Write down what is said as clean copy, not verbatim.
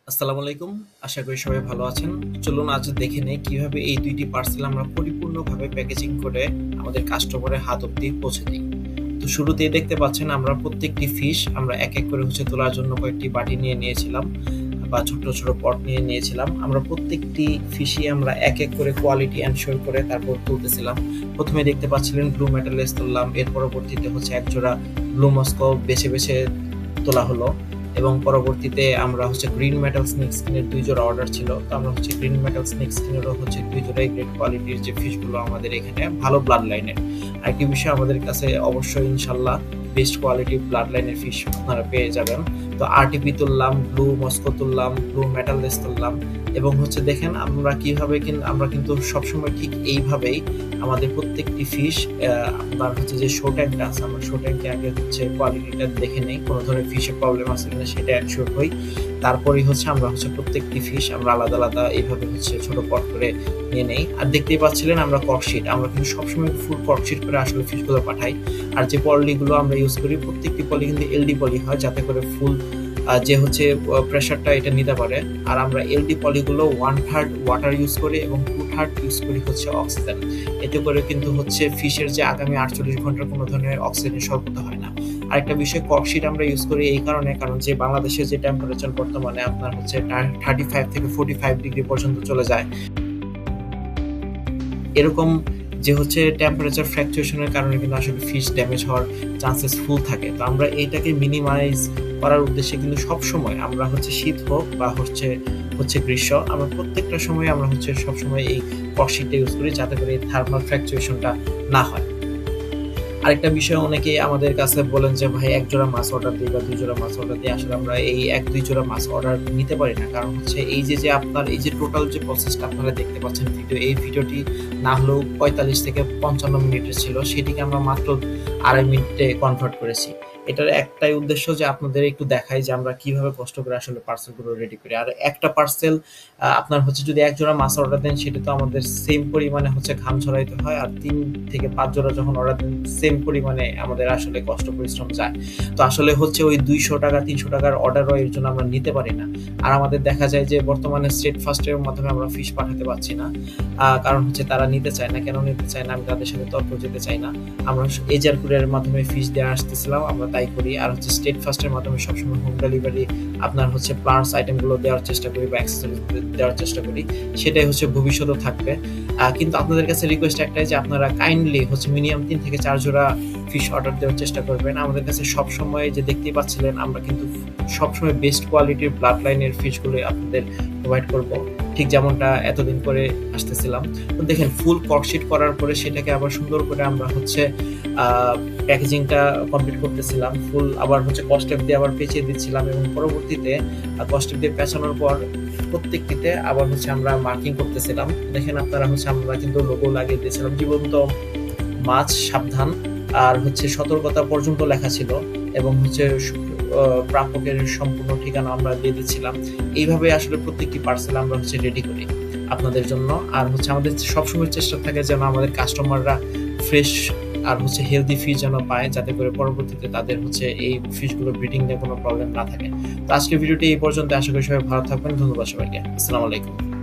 আসসালামু আলাইকুম। আশা করি সবাই ভালো আছেন। চলুন আজ দেখে নেই কিভাবে এই ২ টি পার্সেল আমরা পরিপূর্ণভাবে প্যাকেজিং করে আমাদের কাস্টমারের হাত অব্দি পৌঁছে দেই। তো শুরুতেই দেখতে পাচ্ছেন আমরা প্রত্যেকটি ফিশ আমরা এক করে তোলার জন্য কয়েকটি বাটি নিয়ে নিয়েছিলাম বা ছোট পট নিয়ে নিয়েছিলাম। আমরা প্রত্যেকটি ফিশই আমরা এক করে কোয়ালিটি এনশিওর করে তারপর তুলতেছিলাম। ১ম এ দেখতে পাচ্ছিলেন ব্লু মেটালিস তুললাম। এর পরবর্তীতে এক জোড়া ব্লু মস্কো বেছে তোলা হলো এবং পরবর্তীতে আমরা গ্রিন মেটাল স্নেক স্কিনের ২ জোড়া অর্ডার ছিল। তো আমরা গ্রিন মেটাল স্নেক স্কিনেরও ২ জোড়াই গ্রেট কোয়ালিটির যে ফিশগুলো আমাদের এখানে ভালো ব্লাড লাইনের। আরেকটি বিষয় আমাদের কাছে অবশ্যই ইনশাল্লাহ বেস্ট কোয়ালিটির ব্লাড লাইনের ফিশ আপনারা পেয়ে যাবেন। তো আরটিপি তুললাম, ব্লু মস্কো তুললাম, ব্লু মেটাললেস তুললাম এবং দেখেন আমরা কিন্তু সবসময় ঠিক এইভাবেই আমাদের প্রত্যেকটি ফিশ আপনার যে শো ট্যাঙ্কটা আছে আমরা শো ট্যাঙ্কে আগে কোয়ালিটিটা দেখে নেই, কোনো ধরনের ফিশে প্রবলেম আছে কিনা সেটা এনশিওর হই। তারপরেই আমরা প্রত্যেকটি ফিশ আমরা আলাদা এইভাবে ছোট পট করে নিয়ে নেই। আর দেখতেই পাচ্ছিলেন আমরা কর্কশিট আমরা কিন্তু সবসময় ফুল কর্কশিট করে আসলে ফিশগুলো পাঠাই। আর যে পলিগুলো আমরা ইউজ করি প্রত্যেকটি পলি কিন্তু এলডি পলি হয়, যাতে করে ফুল যে প্রেশারটা এটা নিতে পারে। আর আমরা এলডি পলিগুলো 1/3 ওয়াটার ইউজ করি এবং 2/3 ইউজ করি অক্সিজেন। এতে করে কিন্তু ফিশের যে আগামী 48 ঘন্টার কোনো ধরনের অক্সিজেনের স্বল্পতা হয় না। আরেকটা বিষয়, কর্কশিট আমরা ইউজ করি এই কারণে, কারণ যে বাংলাদেশের যে টেম্পারেচার বর্তমানে আপনার 35 থেকে 45 ডিগ্রি পর্যন্ত চলে যায়। এরকম যে টেম্পারেচার ফ্ল্যাকচুয়েশনের কারণে কিন্তু আসলে ফিশ ড্যামেজ হওয়ার চান্সেস ফুল থাকে। তো আমরা এইটাকে মিনিমাইজ করার উদ্দেশ্যে কিন্তু সবসময় আমরা শীত হোক বা গ্রীষ্ম, আমরা প্রত্যেকটা সময় আমরা সবসময় এই কর্কশিটটা ইউজ করি, যাতে করে এই থার্মাল ফ্ল্যাকচুয়েশনটা না হয়। আরেকটা বিষয়, অনেকেই আমাদের কাছে বলেন যে ভাই ১ জোড়া মাছ অর্ডার দিই বা ২ জোড়া মাছ অর্ডার দিই। আসলে আমরা এই ১-২ জোড়া মাছ অর্ডার নিতে পারি না, কারণ এই যে আপনার এই যে টোটাল যে প্রসেসটা আপনারা দেখতে পাচ্ছেন এই ভিডিওটি না হলেও ৪৫ থেকে ৫৫ মিনিটের ছিল, সেটিকে আমরা মাত্র ২.৫ মিনিটে কনভার্ট করেছি। এটার একটাই উদ্দেশ্য যে আপনাদের একটু দেখাই যে আমরা কিভাবে কষ্ট করে আসলে পার্সেলগুলো রেডি করি। আর একটা পার্সেল আপনার যদি ১ জোড়া মাছ অর্ডার দেন, সেটা তো আমাদের সেম পরিমাণে ঘাম ঝরাইতে হয়। আর ৩ থেকে ৫ জোড়া যখন অর্ডার দেন, সেম পরিমাণে আমাদের আসলে কষ্ট পরিশ্রম যায়। তো আসলে ওই ২০০ টাকা ৩০০ টাকার অর্ডারও এর জন্য আমরা নিতে পারি না। আর আমাদের দেখা যায় যে বর্তমানে স্টেট ফার্স্টের মাধ্যমে আমরা ফিশ পাঠাতে পারছি না, কারণ তারা নিতে চায় না। কেন নিতে চায় না আমি তাদের সাথে তর্ক যেতে চাই না। আমরা এজার কুরিয়ারের মাধ্যমে ফিশ দেওয়া আসতেছিলাম, আমরা তাই করি। আর স্টেট ফার্স্টের মাধ্যমে সবসময় হোম ডেলিভারি আপনার প্লান্টস আইটেমগুলো দেওয়ার চেষ্টা করি বা অ্যাক্সেসরিজ দেওয়ার চেষ্টা করি। সেটাই ভবিষ্যতেও থাকবে। কিন্তু আপনাদের কাছে রিকোয়েস্ট একটাই যে আপনারা কাইন্ডলি মিনিমাম ৩ থেকে ৪ জোড়া ফিশ অর্ডার দেওয়ার চেষ্টা করবেন। আমাদের কাছে সবসময় যে দেখতেই পাচ্ছিলেন আমরা কিন্তু সবসময় বেস্ট কোয়ালিটির ব্লাড লাইনের ফিশগুলো আপনাদের প্রোভাইড করব, ঠিক যেমনটা এতদিন করে আসতেছিলাম। তো দেখেন ফুল কর্কশিট করার পরে সেটাকে আবার সুন্দর করে আমরা প্যাকেজিংটা কমপ্লিট করতেছিলাম। ফুল আবার কস্টেপ দিয়ে আবার পেঁচিয়ে দিচ্ছিলাম এবং পরবর্তীতে কস্টেপ দিয়ে পেঁচানোর পর প্রত্যেকটিতে আবার আমরা মার্কিং করতেছিলাম। দেখেন আপনারা আমরা কিন্তু লোগো লাগিয়ে দিয়েছিলাম, জীবন্ত মাছ সাবধান আর সতর্কতা পর্যন্ত লেখা ছিল এবং প্রাপকের সম্পূর্ণ ঠিকানা আমরা দিয়ে দিচ্ছিলাম। এইভাবে আসলে প্রত্যেকটি পার্সেল আমরা রেডি করি আপনাদের জন্য। আর আমাদের সবসময় চেষ্টা থাকে যেন আমাদের কাস্টমাররা ফ্রেশ আর হেলদি ফিশ যেন পায়, যাতে করে পরবর্তীতে তাদের এই ফিশগুলো ব্রিডিং নিয়ে কোনো প্রবলেম না থাকে। তো আজকের ভিডিওটি এই পর্যন্ত। আশা করি সবাই ভালো থাকবেন। ধন্যবাদ সবাইকে। আসসালামু আলাইকুম।